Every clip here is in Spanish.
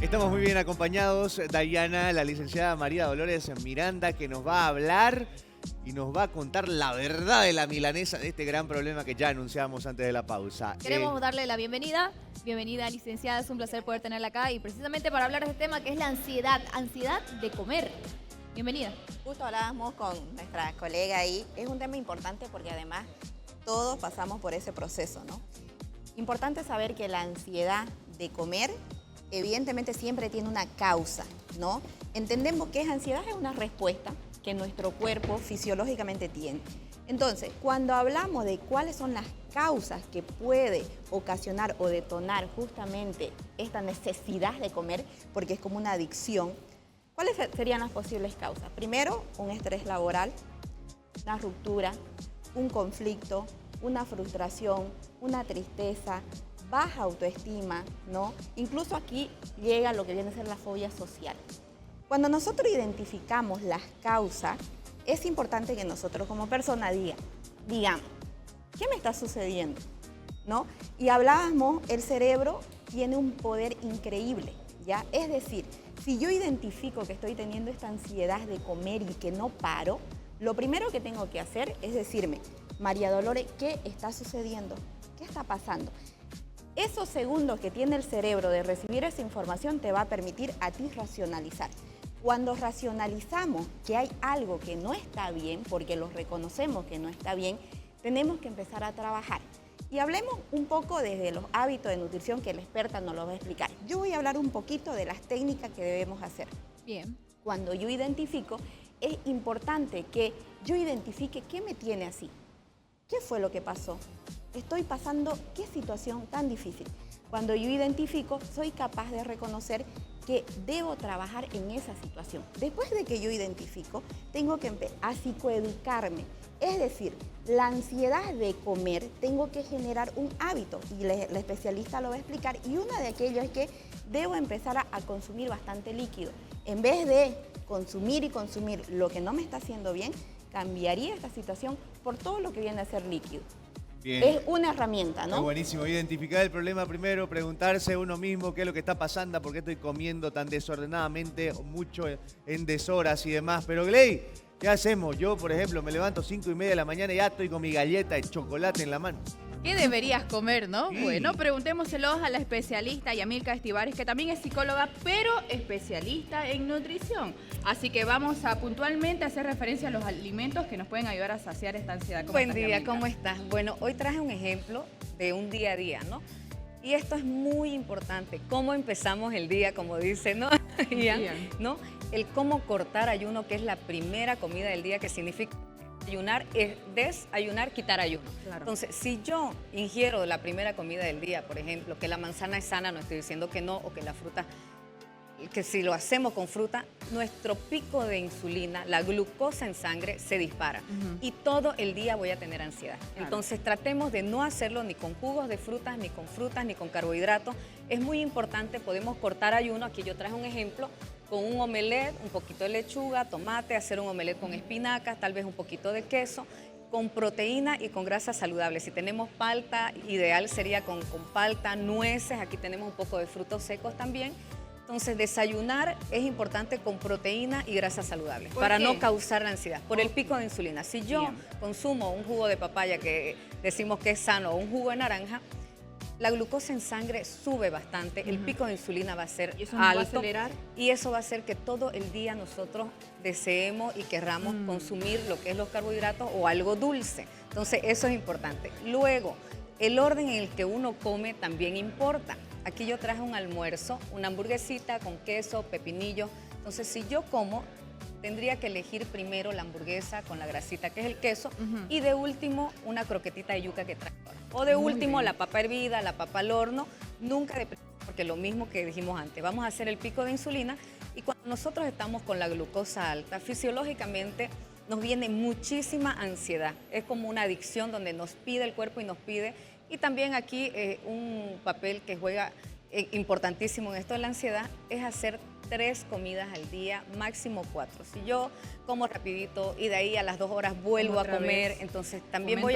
Estamos muy bien acompañados, Dayana, la licenciada María Dolores Miranda, que nos va a hablar y nos va a contar la verdad de la milanesa de este gran problema que ya anunciamos antes de la pausa. Queremos darle la bienvenida. Bienvenida, licenciada. Es un placer poder tenerla acá y precisamente para hablar de este tema que es la ansiedad de comer. Bienvenida. Justo hablábamos con nuestra colega ahí. Es un tema importante porque además todos pasamos por ese proceso, ¿no? Importante saber que la ansiedad de comer evidentemente siempre tiene una causa, ¿no? Entendemos que ansiedad es una respuesta que nuestro cuerpo fisiológicamente tiene. Entonces, cuando hablamos de cuáles son las causas que puede ocasionar o detonar justamente esta necesidad de comer, porque es como una adicción, ¿cuáles serían las posibles causas? Primero, un estrés laboral, una ruptura, un conflicto, una frustración, una tristeza, baja autoestima, ¿no? Incluso aquí llega lo que viene a ser la fobia social. Cuando nosotros identificamos las causas, es importante que nosotros como persona digamos, ¿qué me está sucediendo? ¿No? Y hablábamos, el cerebro tiene un poder increíble, ¿ya? Es decir, si yo identifico que estoy teniendo esta ansiedad de comer y que no paro, lo primero que tengo que hacer es decirme, María Dolores, ¿qué está sucediendo? ¿Qué está pasando? Esos segundos que tiene el cerebro de recibir esa información te va a permitir a ti racionalizar. Cuando racionalizamos que hay algo que no está bien, porque lo reconocemos que no está bien, tenemos que empezar a trabajar. Y hablemos un poco desde los hábitos de nutrición que la experta nos lo va a explicar. Yo voy a hablar un poquito de las técnicas que debemos hacer. Bien. Cuando yo identifico, es importante que yo identifique qué me tiene así. ¿Qué fue lo que pasó? Estoy pasando, ¿qué situación tan difícil? Cuando yo identifico, soy capaz de reconocer que debo trabajar en esa situación. Después de que yo identifico, tengo que empezar a psicoeducarme. Es decir, la ansiedad de comer, tengo que generar un hábito y la especialista lo va a explicar. Y uno de aquellos es que debo empezar a consumir bastante líquido. En vez de consumir y consumir lo que no me está haciendo bien, cambiaría esta situación por todo lo que viene a ser líquido. Bien. Es una herramienta, ¿no? Es buenísimo, identificar el problema primero, preguntarse a uno mismo qué es lo que está pasando, por qué estoy comiendo tan desordenadamente, mucho en deshoras y demás. Pero Gley, ¿qué hacemos? Yo, por ejemplo, me levanto 5:30 de la mañana y ya estoy con mi galleta de chocolate en la mano. ¿Qué deberías comer, no? Sí. Bueno, preguntémoselos a la especialista Yamilka Estivares, que también es psicóloga, pero especialista en nutrición. Así que vamos a puntualmente hacer referencia a los alimentos que nos pueden ayudar a saciar esta ansiedad. Buen día, ¿cómo estás? Bueno, hoy traje un ejemplo de un día a día, ¿no? Y esto es muy importante, cómo empezamos el día, como dice, ¿no? Ian, ¿no? El cómo cortar ayuno, que es la primera comida del día, que significa ayunar, es desayunar, quitar ayuno. Claro. Entonces, si yo ingiero la primera comida del día, por ejemplo, que la manzana es sana, no estoy diciendo que no, o que la fruta, que si lo hacemos con fruta, nuestro pico de insulina, la glucosa en sangre, se dispara. Y todo el día voy a tener ansiedad. Claro. Entonces, tratemos de no hacerlo ni con jugos de frutas, ni con carbohidratos. Es muy importante, podemos cortar ayuno. Aquí yo traje un ejemplo con un omelette, un poquito de lechuga, tomate, hacer un omelette con espinacas, tal vez un poquito de queso, con proteína y con grasas saludables. Si tenemos palta, ideal sería con palta, nueces, aquí tenemos un poco de frutos secos también. Entonces, desayunar es importante con proteína y grasas saludables para no causar la ansiedad, por el pico de insulina. Si yo consumo un jugo de papaya que decimos que es sano o un jugo de naranja, la glucosa en sangre sube bastante, el pico de insulina va a ser ¿Y eso nos va a alto acelerar? y eso va a hacer que todo el día nosotros deseemos y querramos consumir lo que es los carbohidratos o algo dulce. Entonces, eso es importante. Luego, el orden en el que uno come también importa. Aquí yo traje un almuerzo, una hamburguesita con queso, pepinillo. Entonces, si yo como, tendría que elegir primero la hamburguesa con la grasita, que es el queso, y de último, una croquetita de yuca que trae. O de último, la papa hervida, la papa al horno, nunca de primero, porque lo mismo que dijimos antes, vamos a hacer el pico de insulina y cuando nosotros estamos con la glucosa alta, fisiológicamente nos viene muchísima ansiedad. Es como una adicción donde nos pide el cuerpo y nos pide. Y también aquí un papel que juega importantísimo en esto de la ansiedad es hacer 3 comidas al día, máximo 4. Si yo como rapidito y de ahí a las 2 horas vuelvo a comer, entonces también voy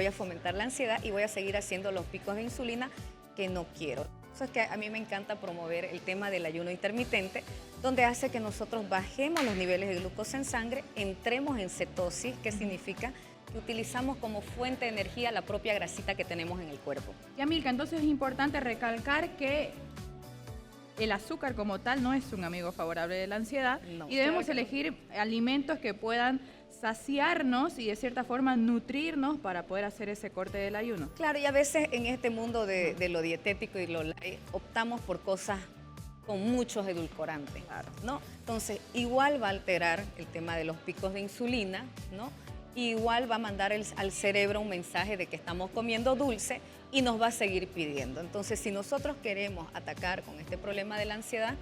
a fomentar la ansiedad y voy a seguir haciendo los picos de insulina que no quiero. eso es que a mí me encanta promover el tema del ayuno intermitente, donde hace que nosotros bajemos los niveles de glucosa en sangre, entremos en cetosis, que significa que utilizamos como fuente de energía la propia grasita que tenemos en el cuerpo. Yamilka, entonces es importante recalcar que el azúcar como tal no es un amigo favorable de la ansiedad No, y debemos claro que no. elegir alimentos que puedan saciarnos y de cierta forma nutrirnos para poder hacer ese corte del ayuno. Claro, y a veces en este mundo de lo dietético y lo light, optamos por cosas con muchos edulcorantes, ¿no? Entonces, igual va a alterar el tema de los picos de insulina, ¿no? Igual va a mandar al cerebro un mensaje de que estamos comiendo dulce y nos va a seguir pidiendo. Entonces, si nosotros queremos atacar con este problema de la ansiedad,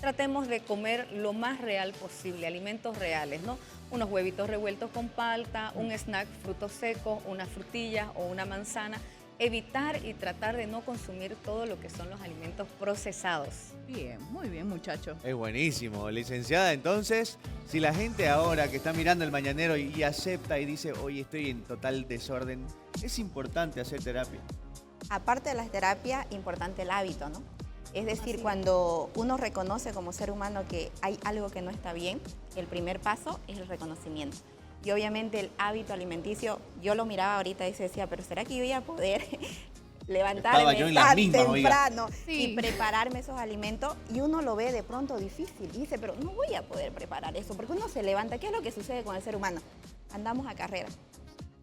tratemos de comer lo más real posible, alimentos reales, ¿no? Unos huevitos revueltos con palta, un snack, frutos secos, unas frutillas o una manzana. Evitar y tratar de no consumir todo lo que son los alimentos procesados. Bien, muy bien, muchacho. Es buenísimo, licenciada. Entonces, si la gente ahora que está mirando el mañanero y acepta y dice, oye, estoy en total desorden, es importante hacer terapia. Aparte de la terapia, importante el hábito, ¿no? Es decir, cuando uno reconoce como ser humano que hay algo que no está bien, el primer paso es el reconocimiento. Y obviamente el hábito alimenticio, yo lo miraba ahorita y decía, pero ¿será que yo voy a poder levantarme yo en las tan mismas, oiga. temprano Sí. y prepararme esos alimentos? Y uno lo ve de pronto difícil y dice, pero no voy a poder preparar eso, porque uno se levanta. ¿Qué es lo que sucede con el ser humano? Andamos a carrera,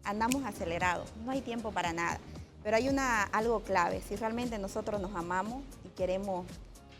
andamos acelerados, no hay tiempo para nada. Pero hay algo clave, si realmente nosotros nos amamos y queremos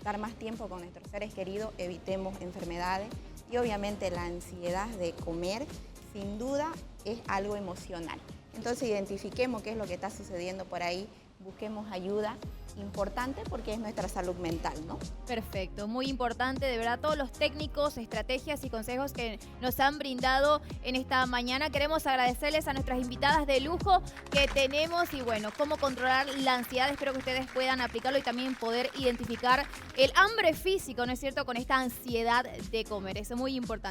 dar más tiempo con nuestros seres queridos, evitemos enfermedades y obviamente la ansiedad de comer, sin duda, es algo emocional. Entonces identifiquemos qué es lo que está sucediendo por ahí, busquemos ayuda, importante porque es nuestra salud mental, ¿no? Perfecto, muy importante, de verdad, todos los técnicos, estrategias y consejos que nos han brindado en esta mañana. Queremos agradecerles a nuestras invitadas de lujo que tenemos y bueno, cómo controlar la ansiedad. Espero que ustedes puedan aplicarlo y también poder identificar el hambre físico, ¿no es cierto?, con esta ansiedad de comer. Eso es muy importante.